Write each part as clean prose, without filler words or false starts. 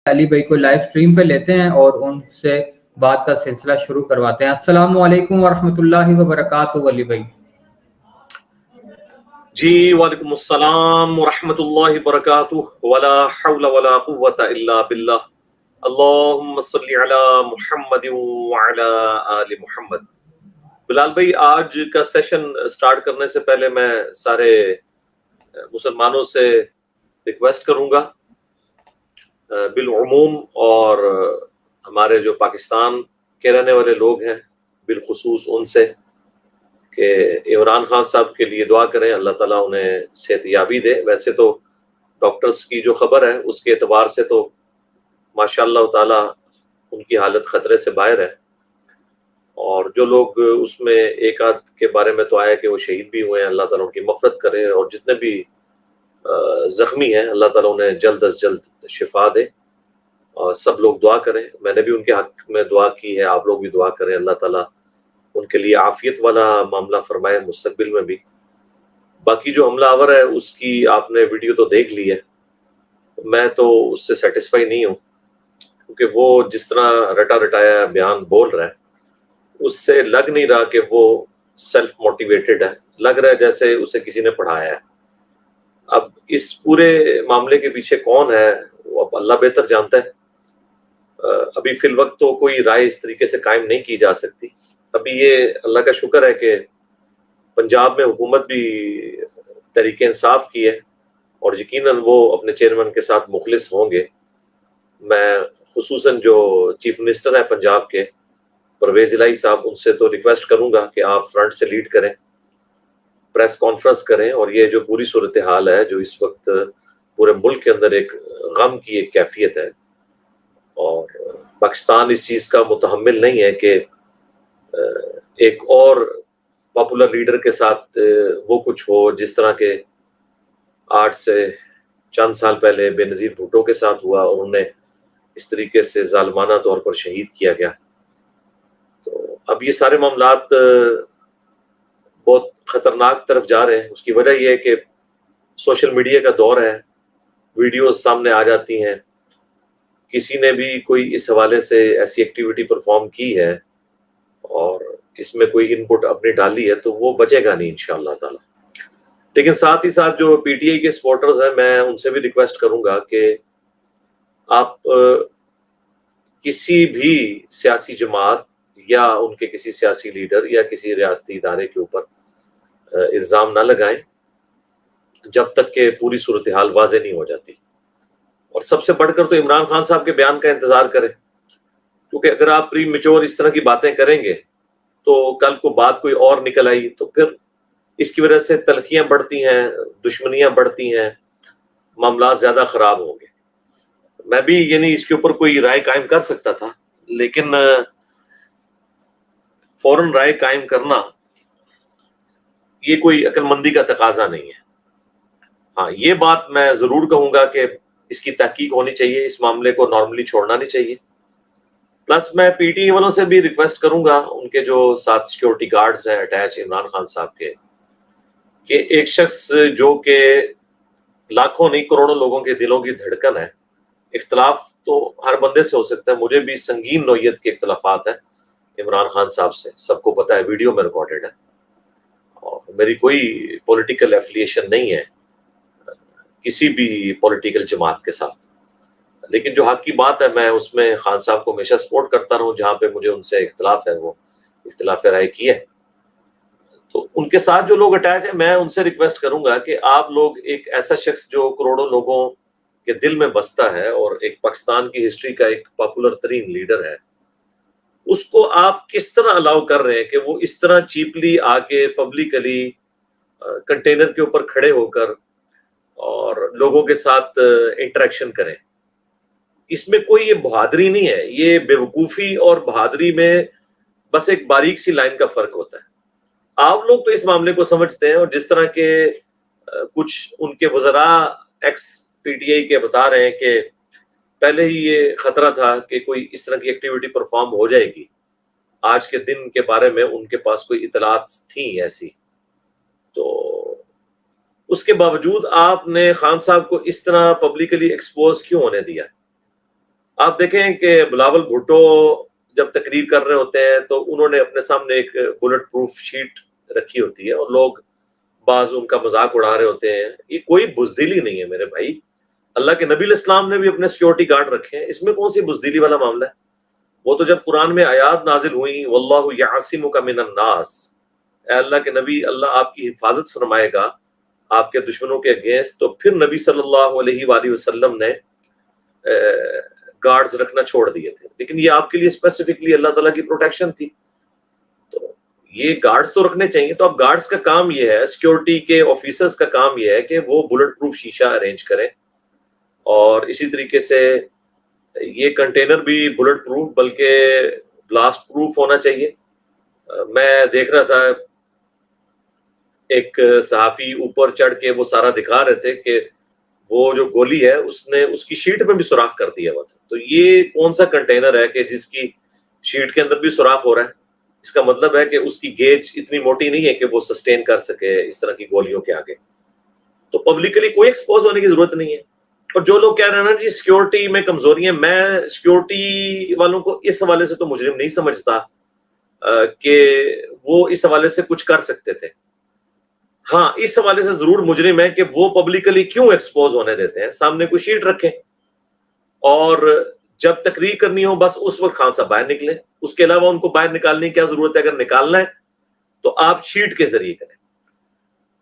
علی بھائی کو live stream پہ لیتے ہیں اور ان سے بات کا سلسلہ شروع کرواتے ہیں۔ السلام علیکم ورحمۃ اللہ وبرکاتہ علی بھائی۔ جی وعلیکم السلام ورحمۃ اللہ وبرکاتہ، ولا حول ولا قوۃ الا باللہ، اللہم صلی علی محمد وعلی آل محمد۔ بلال بھائی، آج کا سیشن سٹارٹ کرنے سے پہلے میں سارے مسلمانوں سے ریکویسٹ کروں گا بالعموم، اور ہمارے جو پاکستان کے رہنے والے لوگ ہیں بالخصوص ان سے، کہ عمران خان صاحب کے لیے دعا کریں، اللہ تعالیٰ انہیں صحت یابی دے۔ ویسے تو ڈاکٹرز کی جو خبر ہے اس کے اعتبار سے تو ماشاء اللہ تعالیٰ ان کی حالت خطرے سے باہر ہے، اور جو لوگ اس میں ایک آدھ کے بارے میں تو آیا کہ وہ شہید بھی ہوئے ہیں، اللہ تعالیٰ ان کی مغفرت کرے، اور جتنے بھی زخمی ہیں اللہ تعالیٰ انہیں جلد از جلد شفا دے، اور سب لوگ دعا کریں۔ میں نے بھی ان کے حق میں دعا کی ہے، آپ لوگ بھی دعا کریں، اللہ تعالیٰ ان کے لیے عافیت والا معاملہ فرمائے مستقبل میں بھی۔ باقی جو حملہ آور ہے اس کی آپ نے ویڈیو تو دیکھ لی ہے، میں تو اس سے سیٹسفائی نہیں ہوں، کیونکہ وہ جس طرح رٹا رٹایا بیان بول رہا ہے اس سے لگ نہیں رہا کہ وہ سیلف موٹیویٹڈ ہے، لگ رہا ہے جیسے اسے کسی نے پڑھایا ہے۔ اب اس پورے معاملے کے پیچھے کون ہے وہ اب اللہ بہتر جانتا ہے۔ ابھی فی الوقت تو کوئی رائے اس طریقے سے قائم نہیں کی جا سکتی۔ ابھی یہ اللہ کا شکر ہے کہ پنجاب میں حکومت بھی تحریک انصاف کی ہے، اور یقیناً وہ اپنے چیئرمین کے ساتھ مخلص ہوں گے۔ میں خصوصاً جو چیف منسٹر ہیں پنجاب کے پرویز الہی صاحب، ان سے تو ریکویسٹ کروں گا کہ آپ فرنٹ سے لیڈ کریں، پریس کانفرنس کریں، اور یہ جو پوری صورتحال ہے جو اس وقت پورے ملک کے اندر ایک غم کی ایک کیفیت ہے، اور پاکستان اس چیز کا متحمل نہیں ہے کہ ایک اور پاپولر لیڈر کے ساتھ وہ کچھ ہو جس طرح کے آج سے چند سال پہلے بے نظیر بھٹو کے ساتھ ہوا، اور انہیں اس طریقے سے ظالمانہ طور پر شہید کیا گیا۔ تو اب یہ سارے معاملات بہت خطرناک طرف جا رہے ہیں۔ اس کی وجہ یہ ہے کہ سوشل میڈیا کا دور ہے، ویڈیوز سامنے آ جاتی ہیں، کسی نے بھی کوئی اس حوالے سے ایسی ایکٹیویٹی پرفارم کی ہے اور اس میں کوئی ان پٹ اپنی ڈالی ہے تو وہ بچے گا نہیں انشاءاللہ تعالی۔ لیکن ساتھ ہی ساتھ جو پی ٹی آئی کے سپورٹرز ہیں، میں ان سے بھی ریکویسٹ کروں گا کہ آپ کسی بھی سیاسی جماعت یا ان کے کسی سیاسی لیڈر یا کسی ریاستی ادارے کے اوپر الزام نہ لگائیں جب تک کہ پوری صورتحال واضح نہیں ہو جاتی، اور سب سے بڑھ کر تو عمران خان صاحب کے بیان کا انتظار کریں، کیونکہ اگر آپ پری میچور اس طرح کی باتیں کریں گے تو کل کو بات کوئی اور نکل آئی تو پھر اس کی وجہ سے تلخیاں بڑھتی ہیں، دشمنیاں بڑھتی ہیں، معاملات زیادہ خراب ہوں گے۔ میں بھی یعنی اس کے اوپر کوئی رائے قائم کر سکتا تھا، لیکن فوراً رائے قائم کرنا یہ کوئی عقل مندی کا تقاضا نہیں ہے۔ ہاں، یہ بات میں ضرور کہوں گا کہ اس کی تحقیق ہونی چاہیے، اس معاملے کو نارملی چھوڑنا نہیں چاہیے۔ پلس میں پی ٹی آئی والوں سے بھی ریکویسٹ کروں گا، ان کے جو ساتھ سیکیورٹی گارڈز ہیں اٹیچ عمران خان صاحب کے، کہ ایک شخص جو کہ لاکھوں نہیں کروڑوں لوگوں کے دلوں کی دھڑکن ہے، اختلاف تو ہر بندے سے ہو سکتا ہے، مجھے بھی سنگین نوعیت کے اختلافات ہیں عمران خان صاحب سے، سب کو پتہ ہے، ویڈیو میں ریکارڈڈ ہے، اور میری کوئی پولیٹیکل ایفیلیشن نہیں ہے کسی بھی پولیٹیکل جماعت کے ساتھ، لیکن جو حق کی بات ہے میں اس میں خان صاحب کو ہمیشہ سپورٹ کرتا رہوں، جہاں پہ مجھے ان سے اختلاف ہے وہ اختلاف رائے کی ہے۔ تو ان کے ساتھ جو لوگ اٹیچ ہیں، میں ان سے ریکویسٹ کروں گا کہ آپ لوگ ایک ایسا شخص جو کروڑوں لوگوں کے دل میں بستا ہے اور ایک پاکستان کی ہسٹری کا ایک پاپولر ترین لیڈر ہے، اس کو آپ کس طرح الاؤ کر رہے ہیں کہ وہ اس طرح چیپلی آ کے پبلکلی کنٹینر کے اوپر کھڑے ہو کر اور لوگوں کے ساتھ انٹریکشن کریں۔ اس میں کوئی یہ بہادری نہیں ہے، یہ بیوقوفی اور بہادری میں بس ایک باریک سی لائن کا فرق ہوتا ہے۔ آپ لوگ تو اس معاملے کو سمجھتے ہیں، اور جس طرح کے کچھ ان کے وزراء ایکس پی ٹی آئی کے بتا رہے ہیں کہ پہلے ہی یہ خطرہ تھا کہ کوئی اس طرح کی ایکٹیویٹی پرفارم ہو جائے گی، آج کے دن کے بارے میں ان کے پاس کوئی اطلاعات تھیں ایسی، تو اس کے باوجود آپ نے خان صاحب کو اس طرح پبلکلی ایکسپوز کیوں ہونے دیا؟ آپ دیکھیں کہ بلاول بھٹو جب تقریر کر رہے ہوتے ہیں تو انہوں نے اپنے سامنے ایک بلٹ پروف شیٹ رکھی ہوتی ہے اور لوگ بعض ان کا مذاق اڑا رہے ہوتے ہیں. یہ کوئی بزدلی نہیں ہے میرے بھائی. اللہ کے نبی علیہ السلام نے بھی اپنے سیکورٹی گارڈ رکھے ہیں. اس میں کون سی بزدلی والا معاملہ ہے؟ وہ تو جب قرآن میں آیات نازل ہوئیں واللہ یعصمک من الناس، اے اللہ کے نبی اللہ آپ کی حفاظت فرمائے گا آپ کے دشمنوں کے اگینسٹ، تو پھر نبی صلی اللہ علیہ وآلہ وسلم نے گارڈز رکھنا چھوڑ دیے تھے. لیکن یہ آپ کے لیے اسپیسیفکلی اللہ تعالیٰ کی پروٹیکشن تھی. تو یہ گارڈز تو رکھنے چاہیے. تو اب گارڈز کا کام یہ ہے، سیکورٹی کے آفیسرز کا کام یہ ہے کہ وہ بلٹ پروف شیشہ ارینج کریں، اور اسی طریقے سے یہ کنٹینر بھی بلٹ پروف بلکہ بلاسٹ پروف ہونا چاہیے. میں دیکھ رہا تھا ایک صحافی اوپر چڑھ کے وہ سارا دکھا رہے تھے کہ وہ جو گولی ہے اس نے اس کی شیٹ میں بھی سوراخ کر دیا ہوا تھا. تو یہ کون سا کنٹینر ہے کہ جس کی شیٹ کے اندر بھی سوراخ ہو رہا ہے؟ اس کا مطلب ہے کہ اس کی گیج اتنی موٹی نہیں ہے کہ وہ سسٹین کر سکے اس طرح کی گولیوں کے آگے. تو پبلکلی کوئی ایکسپوز ہونے کی ضرورت نہیں ہے. اور جو لوگ کہہ رہے ہیں نا جی سیکورٹی میں کمزوری ہے، میں سیکورٹی والوں کو اس حوالے سے تو مجرم نہیں سمجھتا کہ وہ اس حوالے سے کچھ کر سکتے تھے. ہاں اس حوالے سے ضرور مجرم ہے کہ وہ پبلکلی کیوں ایکسپوز ہونے دیتے ہیں. سامنے کوئی شیٹ رکھیں اور جب تقریر کرنی ہو بس اس وقت خان صاحب باہر نکلیں. اس کے علاوہ ان کو باہر نکالنے کی کیا ضرورت ہے؟ اگر نکالنا ہے تو آپ شیٹ کے ذریعے کریں،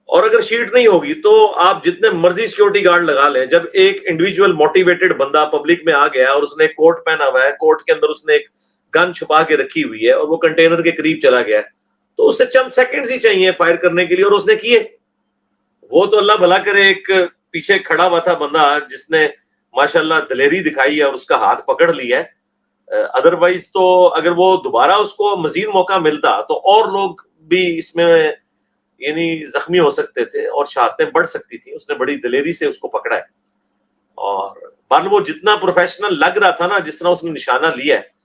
اور اگر شیٹ نہیں ہوگی تو آپ جتنے مرضی سیکورٹی گارڈ لگا لیں. جب ایک انڈیویجول موٹیویٹڈ بندہ پبلک میں آ گیا اور اس نے کوٹ پہنا ہوا ہے، کوٹ کے اندر اس نے ایک گن چھپا کے رکھی ہوئی ہے اور وہ کنٹینر کے قریب چلا گیا، تو اسے چند سیکنڈز ہی چاہیے فائر کرنے کے لیے، اور اس نے کیے. وہ تو اللہ بھلا کرے ایک پیچھے کھڑا ہوا تھا بندہ جس نے ماشاءاللہ دلیری دکھائی ہے اور اس کا ہاتھ پکڑ لیا ہے. ادروائز تو اگر وہ دوبارہ اس کو مزید موقع ملتا تو اور لوگ بھی اس میں یعنی زخمی ہو سکتے تھے اور شہادتیں بڑھ سکتی تھی. اس نے بڑی دلیری سے اس کو پکڑا ہے، اور معلوم وہ جتنا پروفیشنل لگ رہا تھا نا، جس طرح اس نے نشانہ لیا ہے،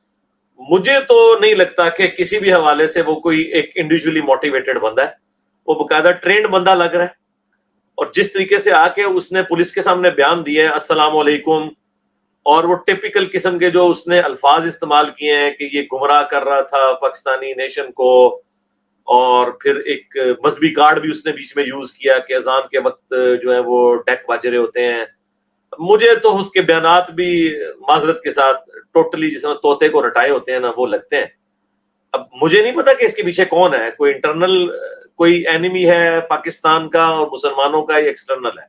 مجھے تو نہیں لگتا کہ کسی بھی حوالے سے وہ کوئی ایک انڈیویجولی موٹیویٹڈ بندہ ہے. وہ باقاعدہ ٹرینڈ بندہ لگ رہا ہے. اور جس طریقے سے آ کے اس نے پولیس کے سامنے بیان دیا ہے السلام علیکم، اور وہ ٹیپیکل قسم کے جو اس نے الفاظ استعمال کیے ہیں کہ یہ گمراہ کر رہا تھا پاکستانی نیشن کو، اور پھر ایک مذہبی کارڈ بھی اس نے بیچ میں یوز کیا کہ اذان کے وقت جو ہے وہ ڈیک بج رہے ہوتے ہیں. مجھے تو اس کے بیانات بھی معذرت کے ساتھ ٹوٹلی جس طرح طوطے کو رٹائے ہوتے ہیں نا وہ لگتے ہیں. اب مجھے نہیں پتا کہ اس کے پیچھے کون ہے، کوئی انٹرنل کوئی اینیمی ہے پاکستان کا اور مسلمانوں کا، یا ایکسٹرنل ہے.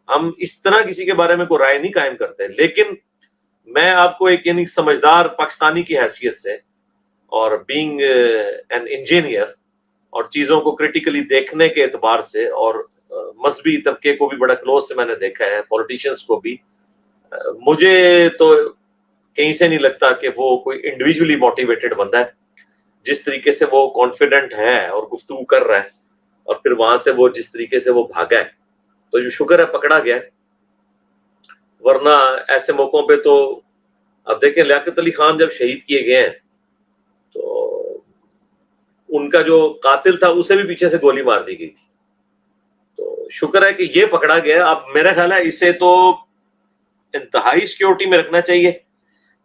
ہم اس طرح کسی کے بارے میں کوئی رائے نہیں قائم کرتے. لیکن میں آپ کو ایک یعنی سمجھدار پاکستانی کی حیثیت سے اور بینگ این انجینئر اور چیزوں کو کریٹیکلی دیکھنے کے اعتبار سے، اور مذہبی طبقے کو بھی بڑا کلوز سے میں نے دیکھا ہے، پولیٹیشنز کو بھی، مجھے تو کہیں سے نہیں لگتا کہ وہ کوئی انڈیویجولی موٹیویٹڈ بندہ ہے. جس طریقے سے وہ کانفیڈنٹ ہے اور گفتگو کر رہا ہے، اور پھر وہاں سے وہ جس طریقے سے وہ بھاگا ہے، تو جو شکر ہے پکڑا گیا ہے. ورنہ ایسے موقعوں پہ تو اب دیکھیں لیاقت علی خان جب شہید کیے گئے ہیں تو ان کا جو قاتل تھا اسے بھی پیچھے سے گولی مار دی گئی تھی. تو شکر ہے کہ یہ پکڑا گیا. اب میرا خیال ہے اسے تو انتہائی سیکورٹی میں رکھنا چاہیے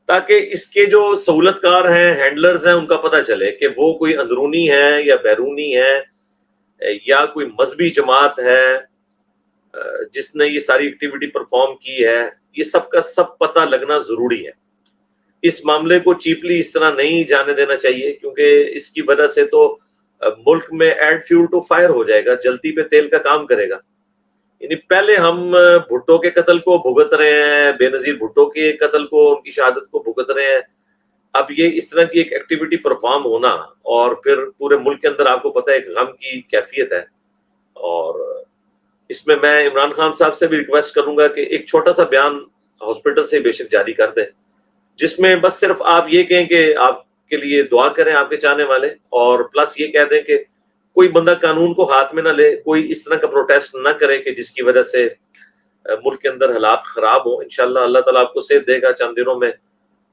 تاکہ اس کے جو سہولت کار ہیں، ہینڈلرز ہیں، ان کا پتہ چلے کہ وہ کوئی اندرونی ہے یا بیرونی ہے یا کوئی مذہبی جماعت ہے جس نے یہ ساری ایکٹیویٹی پرفارم کی ہے. یہ سب کا سب پتہ لگنا ضروری ہے. اس معاملے کو چیپلی اس طرح نہیں جانے دینا چاہیے، کیونکہ اس کی وجہ سے تو ملک میں ایڈ فیول ٹو فائر ہو جائے گا، جلتی پہ تیل کا کام کرے گا. یعنی پہلے ہم بھٹو کے قتل کو بھگت رہے ہیں، بے نظیر بھٹو کے قتل کو، ان کی شہادت کو بھگت رہے ہیں. اب یہ اس طرح کی ایک ایکٹیویٹی پرفارم ہونا، اور پھر پورے ملک کے اندر آپ کو پتہ ہے ایک غم کی کیفیت ہے. اور اس میں عمران خان صاحب سے بھی ریکویسٹ کروں گا کہ ایک چھوٹا سا بیان ہاسپٹل سے بے شک جاری کر دیں، جس میں بس صرف آپ یہ کہیں کہ آپ کے لیے دعا کریں آپ کے چاہنے والے، اور پلس یہ کہہ دیں کہ کوئی بندہ قانون کو ہاتھ میں نہ لے، کوئی اس طرح کا پروٹیسٹ نہ کرے کہ جس کی وجہ سے ملک کے اندر حالات خراب ہوں. انشاءاللہ اللہ تعالیٰ آپ کو صحت دے گا، چند دنوں میں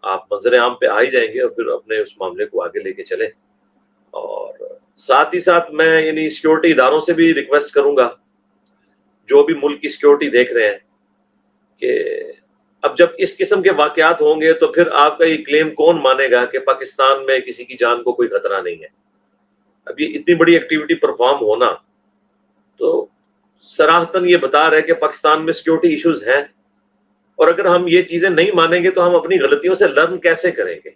آپ منظر عام پہ آ ہی جائیں گے اور پھر اپنے اس معاملے کو آگے لے کے چلیں. اور ساتھ ہی ساتھ میں یعنی سیکورٹی اداروں سے بھی ریکویسٹ کروں گا جو بھی ملک کی سیکورٹی دیکھ رہے ہیں کہ اب جب اس قسم کے واقعات ہوں گے تو پھر آپ کا یہ کلیم کون مانے گا کہ پاکستان میں کسی کی جان کو کوئی خطرہ نہیں ہے؟ اب یہ اتنی بڑی ایکٹیویٹی پرفارم ہونا تو صراحتاً یہ بتا رہا ہے کہ پاکستان میں سیکیورٹی ایشوز ہیں، اور اگر ہم یہ چیزیں نہیں مانیں گے تو ہم اپنی غلطیوں سے لرن کیسے کریں گے؟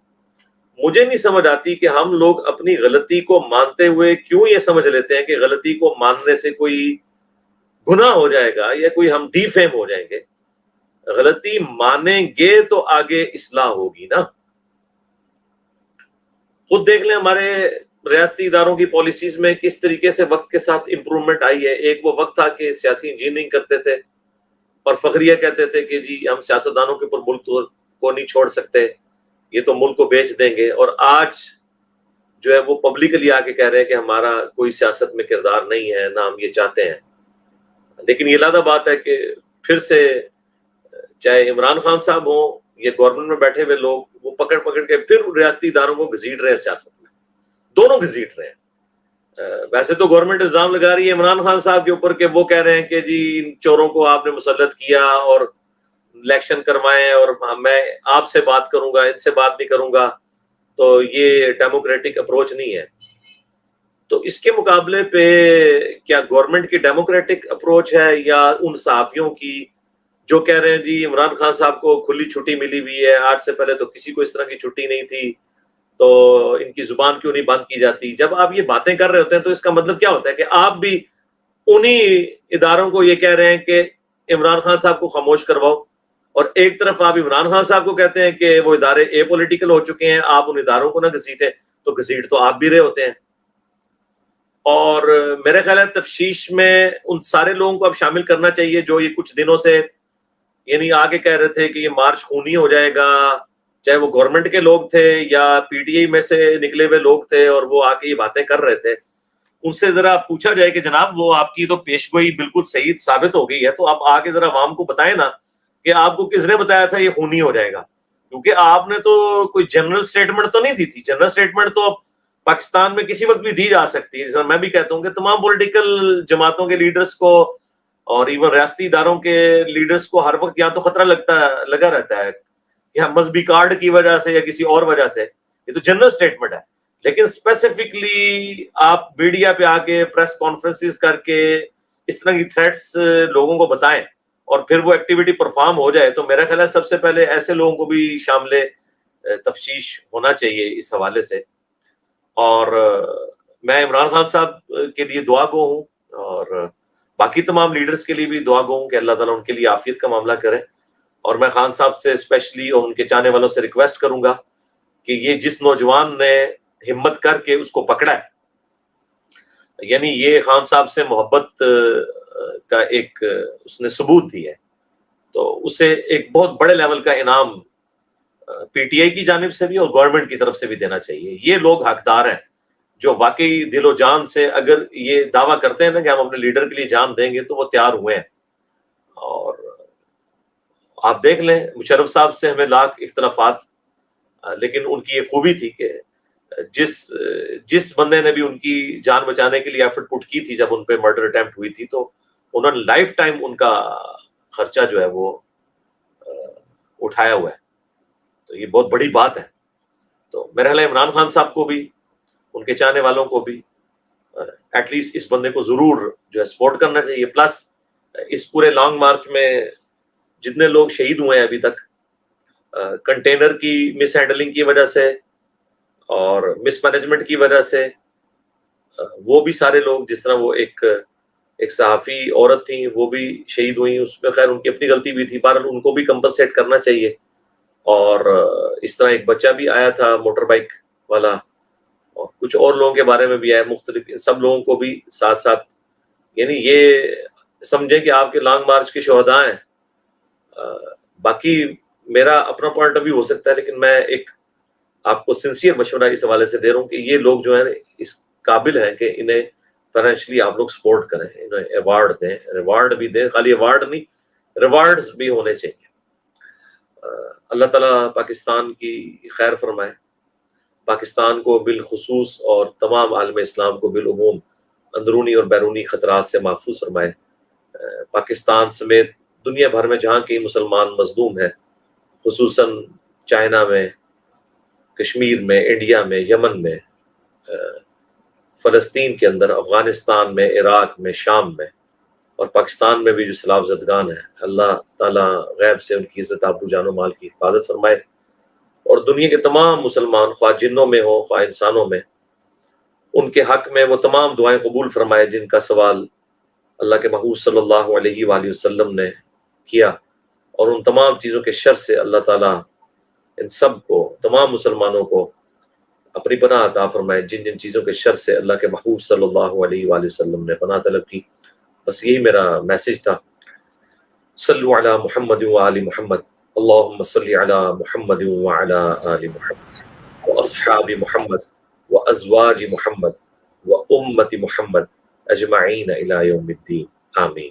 مجھے نہیں سمجھ آتی کہ ہم لوگ اپنی غلطی کو مانتے ہوئے کیوں یہ سمجھ لیتے ہیں کہ غلطی کو ماننے سے کوئی گناہ ہو جائے گا یا کوئی ہم ڈی فیم ہو جائیں گے۔ غلطی مانیں گے تو آگے اصلاح ہوگی نا۔ خود دیکھ لیں ہمارے ریاستی اداروں کی پالیسیز میں کس طریقے سے وقت کے ساتھ امپرومنٹ آئی ہے۔ ایک وہ وقت تھا کہ سیاسی انجینئرنگ کرتے تھے اور فخریہ کہتے تھے کہ جی ہم سیاستدانوں کے اوپر ملک کو نہیں چھوڑ سکتے، یہ تو ملک کو بیچ دیں گے، اور آج جو ہے وہ پبلکلی آ کے کہہ رہے ہیں کہ ہمارا کوئی سیاست میں کردار نہیں ہے، نہ ہم یہ چاہتے ہیں۔ لیکن یہ لادہ بات ہے کہ پھر سے چاہے عمران خان صاحب ہوں یا گورنمنٹ میں بیٹھے ہوئے لوگ، وہ پکڑ کے پھر ریاستی اداروں کو گھسیٹ رہے ہیں سیاست میں، دونوں گھسیٹ رہے ہیں۔ ویسے تو گورنمنٹ الزام لگا رہی ہے عمران خان صاحب کے اوپر کہ وہ کہہ رہے ہیں کہ جی ان چوروں کو آپ نے مسلط کیا اور الیکشن کروائیں اور میں آپ سے بات کروں گا، ان سے بات نہیں کروں گا، تو یہ ڈیموکریٹک اپروچ نہیں ہے۔ تو اس کے مقابلے پہ کیا گورنمنٹ کی ڈیموکریٹک اپروچ ہے یا ان صحافیوں کی جو کہہ رہے ہیں جی عمران خان صاحب کو کھلی چھٹی ملی ہوئی ہے، آج سے پہلے تو کسی کو اس طرح کی چھٹی نہیں تھی، تو ان کی زبان کیوں نہیں بند کی جاتی؟ جب آپ یہ باتیں کر رہے ہوتے ہیں تو اس کا مطلب کیا ہوتا ہے کہ آپ بھی انہی اداروں کو یہ کہہ رہے ہیں کہ عمران خان صاحب کو خاموش کرواؤ، اور ایک طرف آپ عمران خان صاحب کو کہتے ہیں کہ وہ ادارے اے پولیٹیکل ہو چکے ہیں، آپ ان اداروں کو نہ گھسیٹیں، تو گھسیٹ تو آپ بھی رہے ہوتے ہیں۔ اور میرے خیال ہے تفتیش میں ان سارے لوگوں کو اب شامل کرنا چاہیے جو یہ کچھ دنوں سے یعنی آگے کہہ رہے تھے کہ یہ مارچ خونی ہو جائے گا، چاہے وہ گورنمنٹ کے لوگ تھے یا پی ٹی آئی میں سے نکلے ہوئے لوگ تھے اور وہ آ کے یہ باتیں کر رہے تھے، ان سے ذرا پوچھا جائے کہ جناب وہ آپ کی تو پیش گوئی بالکل صحیح ثابت ہو گئی ہے، تو آپ آگے ذرا عوام کو بتائیں نا کہ آپ کو کس نے بتایا تھا یہ خونی ہو جائے گا؟ کیونکہ آپ نے تو کوئی جنرل سٹیٹمنٹ تو نہیں دی تھی۔ جنرل سٹیٹمنٹ تو پاکستان میں کسی وقت بھی دی جا سکتی ہے، جیسا میں بھی کہتا ہوں کہ تمام پولیٹیکل جماعتوں کے لیڈرز کو اور ایون ریاستی اداروں کے لیڈرز کو ہر وقت یا تو خطرہ لگا رہتا ہے یا مذہبی کارڈ کی وجہ سے یا کسی اور وجہ سے، یہ تو جنرل سٹیٹمنٹ ہے، لیکن اسپیسیفکلی آپ میڈیا پہ آ کے پریس کانفرنسز کر کے اس طرح کی تھریٹس لوگوں کو بتائیں اور پھر وہ ایکٹیویٹی پرفارم ہو جائے، تو میرا خیال ہے سب سے پہلے ایسے لوگوں کو بھی شامل تفتیش ہونا چاہیے اس حوالے سے۔ اور میں عمران خان صاحب کے لیے دعا گو ہوں اور باقی تمام لیڈرز کے لیے بھی دعا گو ہوں کہ اللہ تعالیٰ ان کے لیے عافیت کا معاملہ کرے، اور میں خان صاحب سے اسپیشلی اور ان کے چاہنے والوں سے ریکویسٹ کروں گا کہ یہ جس نوجوان نے ہمت کر کے اس کو پکڑا ہے، یعنی یہ خان صاحب سے محبت کا ایک اس نے ثبوت دی ہے، تو اسے ایک بہت بڑے لیول کا انعام پی ٹی آئی کی جانب سے بھی اور گورنمنٹ کی طرف سے بھی دینا چاہیے۔ یہ لوگ حقدار ہیں جو واقعی دل و جان سے اگر یہ دعویٰ کرتے ہیں نا کہ ہم اپنے لیڈر کے لیے جان دیں گے تو وہ تیار ہوئے ہیں۔ اور آپ دیکھ لیں مشرف صاحب سے ہمیں لاکھ اختلافات، لیکن ان کی یہ خوبی تھی کہ جس بندے نے بھی ان کی جان بچانے کے لیے ایفرٹ پٹ کی تھی جب ان پہ مرڈر اٹیمپٹ ہوئی تھی، تو انہوں نے لائف ٹائم ان کا خرچہ جو ہے وہ اٹھایا ہوا ہے، تو یہ بہت بڑی بات ہے۔ تو میرا خیال ہے عمران خان صاحب کو بھی ان کے چاہنے والوں کو بھی ایٹ لیسٹ اس بندے کو ضرور جو ہے سپورٹ کرنا چاہیے۔ پلس اس پورے لانگ مارچ میں جتنے لوگ شہید ہوئے ہیں ابھی تک کنٹینر کی مس ہینڈلنگ کی وجہ سے اور مس مینجمنٹ کی وجہ سے، وہ بھی سارے لوگ، جس طرح وہ ایک صحافی عورت تھیں وہ بھی شہید ہوئی، اس میں خیر ان کی اپنی غلطی بھی تھی، بہرحال ان کو بھی کمپنسیٹ کرنا چاہیے۔ اور اس طرح ایک بچہ بھی آیا تھا موٹر بائک والا، اور کچھ اور لوگوں کے بارے میں بھی آیا مختلف، سب لوگوں کو بھی ساتھ ساتھ یعنی یہ سمجھیں کہ آپ کے لانگ مارچ کے شہداء ہیں۔ باقی میرا اپنا پوائنٹ آف ویو ہو سکتا ہے، لیکن میں ایک آپ کو سنسیئر مشورہ اس حوالے سے دے رہا ہوں کہ یہ لوگ جو ہیں اس قابل ہیں کہ انہیں فائنینشلی آپ لوگ سپورٹ کریں، انہیں ایوارڈ دیں، ریوارڈ بھی دیں، خالی ایوارڈ نہیں ریوارڈز بھی ہونے چاہیے۔ اللہ تعالیٰ پاکستان کی خیر فرمائے، پاکستان کو بالخصوص اور تمام عالم اسلام کو بالعموم اندرونی اور بیرونی خطرات سے محفوظ فرمائے۔ پاکستان سمیت دنیا بھر میں جہاں کئی مسلمان مظلوم ہیں خصوصاً چائنا میں، کشمیر میں، انڈیا میں، یمن میں، فلسطین کے اندر، افغانستان میں، عراق میں، شام میں، اور پاکستان میں بھی جو سیلاب زدگان ہیں، اللہ تعالیٰ غیب سے ان کی عزت آبرو جان و مال کی حفاظت فرمائے، اور دنیا کے تمام مسلمان، خواہ جنوں میں ہو خواہ انسانوں میں، ان کے حق میں وہ تمام دعائیں قبول فرمائے جن کا سوال اللہ کے محبوب صلی اللہ علیہ وآلہ وسلم نے کیا، اور ان تمام چیزوں کے شر سے اللہ تعالیٰ ان سب کو، تمام مسلمانوں کو اپنی پناہ عطا فرمائے جن جن چیزوں کے شر سے اللہ کے محبوب صلی اللہ علیہ وآلہ وسلم نے پناہ طلب کی۔ بس یہی میرا میسج تھا۔ صلو علی محمد وآل محمد، اللہم صلی علی محمد وعلی آل محمد واصحاب محمد وازواج محمد وامت محمد اجمعین الی یوم الدین، آمین۔